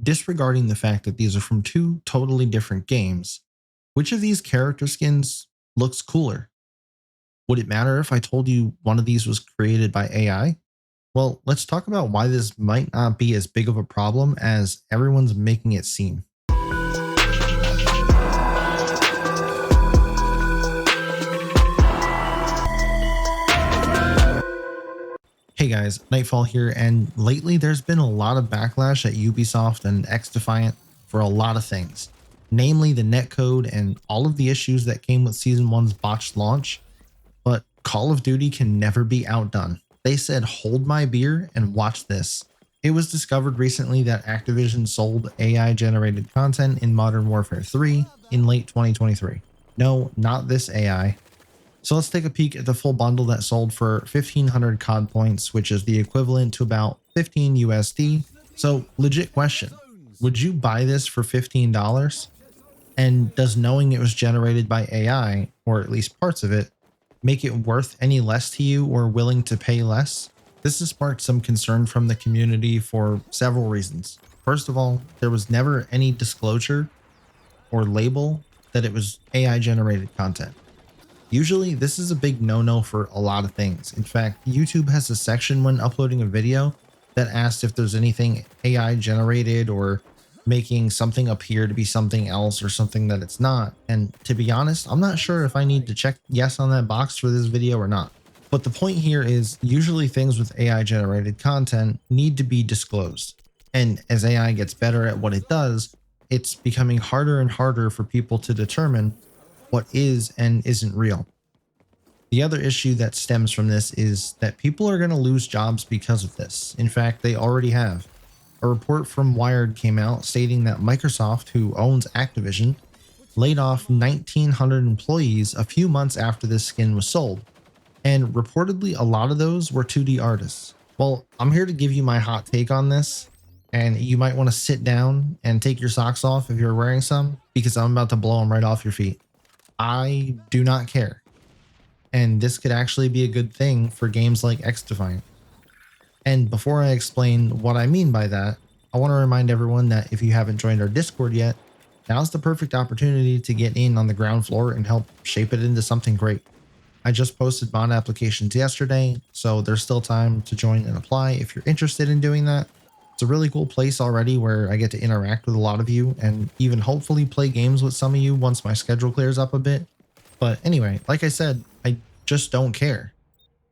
Disregarding the fact that these are from two totally different games, which of these character skins looks cooler? Would it matter if I told you one of these was created by AI? Well, let's talk about why this might not be as big of a problem as everyone's making it seem. Hey guys, Nightfall here, and lately there's been a lot of backlash at Ubisoft and XDefiant for a lot of things, namely the netcode and all of the issues that came with Season 1's botched launch. But Call of Duty can never be outdone. They said, hold my beer and watch this. It was discovered recently that Activision sold AI generated content in Modern Warfare 3 in late 2023. No, not this AI. So let's take a peek at the full bundle that sold for 1,500 COD points, which is the equivalent to about 15 USD. So legit question, would you buy this for $15? And does knowing it was generated by AI, or at least parts of it, make it worth any less to you or willing to pay less? This has sparked some concern from the community for several reasons. First of all, there was never any disclosure or label that it was AI generated content. Usually this is a big no-no for a lot of things. In fact, YouTube has a section when uploading a video that asks if there's anything AI generated or making something appear to be something else or something that it's not. And to be honest, I'm not sure if I need to check yes on that box for this video or not. But the point here is usually things with AI generated content need to be disclosed. And as AI gets better at what it does, it's becoming harder and harder for people to determine what is and isn't real. The other issue that stems from this is that people are going to lose jobs because of this. In fact, they already have. A report from Wired came out stating that Microsoft, who owns Activision, laid off 1,900 employees a few months after this skin was sold. And reportedly, a lot of those were 2D artists. Well, I'm here to give you my hot take on this, and you might want to sit down and take your socks off if you're wearing some, because I'm about to blow them right off your feet. I do not care. And this could actually be a good thing for games like XDefiant. And before I explain what I mean by that, I want to remind everyone that if you haven't joined our Discord yet, now's the perfect opportunity to get in on the ground floor and help shape it into something great. I just posted mod applications yesterday, so there's still time to join and apply if you're interested in doing that. It's a really cool place already where I get to interact with a lot of you and even hopefully play games with some of you once my schedule clears up a bit. But anyway, like I said, I just don't care.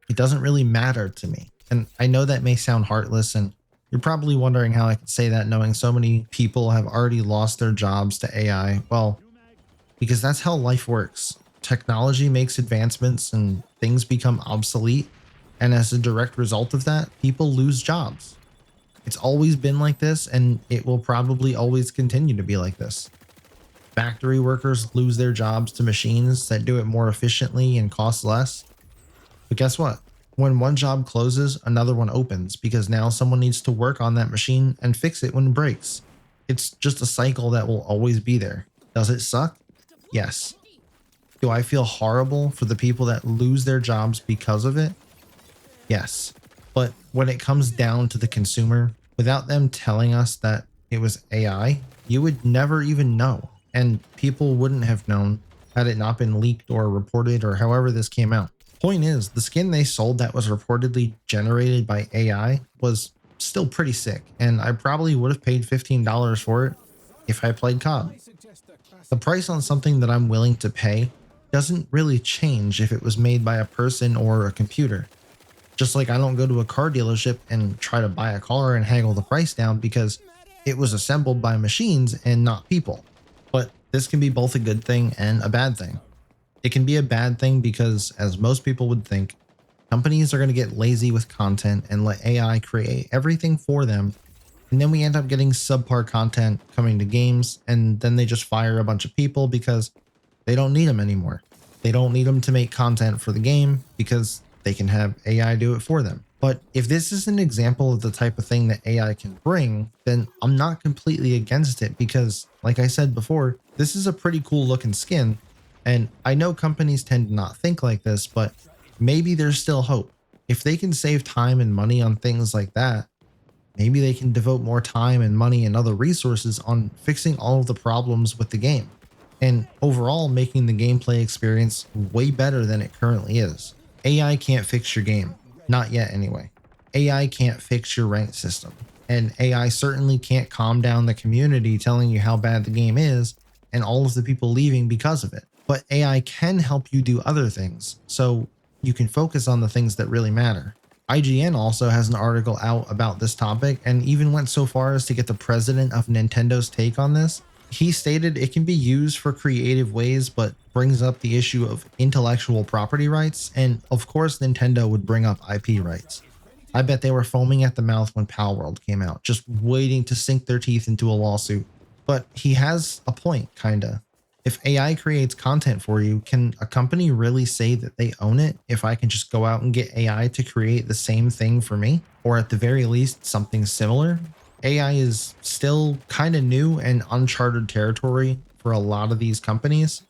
It doesn't really matter to me. And I know that may sound heartless, and you're probably wondering how I could say that knowing so many people have already lost their jobs to AI. Well, because that's how life works. Technology makes advancements and things become obsolete. And as a direct result of that, people lose jobs. It's always been like this, and it will probably always continue to be like this. Factory workers lose their jobs to machines that do it more efficiently and cost less. But guess what? When one job closes, another one opens because now someone needs to work on that machine and fix it when it breaks. It's just a cycle that will always be there. Does it suck? Yes. Do I feel horrible for the people that lose their jobs because of it? Yes. But when it comes down to the consumer, without them telling us that it was AI, you would never even know. And people wouldn't have known had it not been leaked or reported or however this came out. Point is, the skin they sold that was reportedly generated by AI was still pretty sick, and I probably would have paid $15 for it if I played COD. The price on something that I'm willing to pay doesn't really change if it was made by a person or a computer. Just like I don't go to a car dealership and try to buy a car and haggle the price down because it was assembled by machines and not people. But this can be both a good thing and a bad thing. It can be a bad thing because, as most people would think, companies are going to get lazy with content and let AI create everything for them. And then we end up getting subpar content coming to games, and then they just fire a bunch of people because they don't need them anymore. They don't need them to make content for the game because they can have AI do it for them. But if this is an example of the type of thing that AI can bring, then I'm not completely against it because, like I said before, this is a pretty cool looking skin. And I know companies tend to not think like this, but maybe there's still hope. If they can save time and money on things like that, maybe they can devote more time and money and other resources on fixing all of the problems with the game, and overall making the gameplay experience way better than it currently is. AI can't fix your game. Not yet, anyway. AI can't fix your rank system. And AI certainly can't calm down the community telling you how bad the game is and all of the people leaving because of it. But AI can help you do other things, so you can focus on the things that really matter. IGN also has an article out about this topic and even went so far as to get the president of Nintendo's take on this. He stated it can be used for creative ways, but brings up the issue of intellectual property rights, and of course Nintendo would bring up IP rights. I bet they were foaming at the mouth when Palworld came out, just waiting to sink their teeth into a lawsuit. But he has a point, kinda. If AI creates content for you, can a company really say that they own it if I can just go out and get AI to create the same thing for me? Or at the very least, something similar? AI is still kind of new and uncharted territory for a lot of these companies,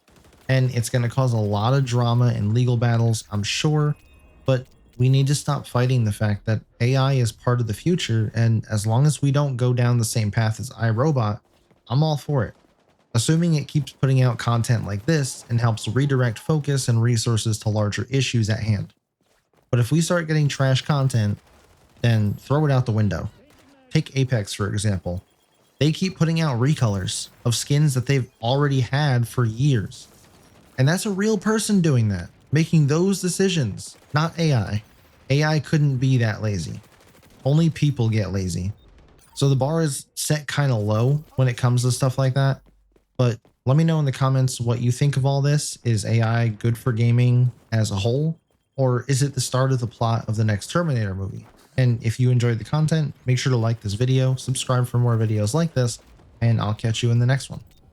and it's going to cause a lot of drama and legal battles, I'm sure, but we need to stop fighting the fact that AI is part of the future, and as long as we don't go down the same path as iRobot, I'm all for it. Assuming it keeps putting out content like this and helps redirect focus and resources to larger issues at hand. But if we start getting trash content, then throw it out the window. Take Apex, for example. They keep putting out recolors of skins that they've already had for years. And that's a real person doing that, making those decisions, not AI. AI couldn't be that lazy. Only people get lazy. So the bar is set kind of low when it comes to stuff like that. But let me know in the comments what you think of all this. Is AI good for gaming as a whole? Or is it the start of the plot of the next Terminator movie? And if you enjoyed the content, make sure to like this video, subscribe for more videos like this, and I'll catch you in the next one.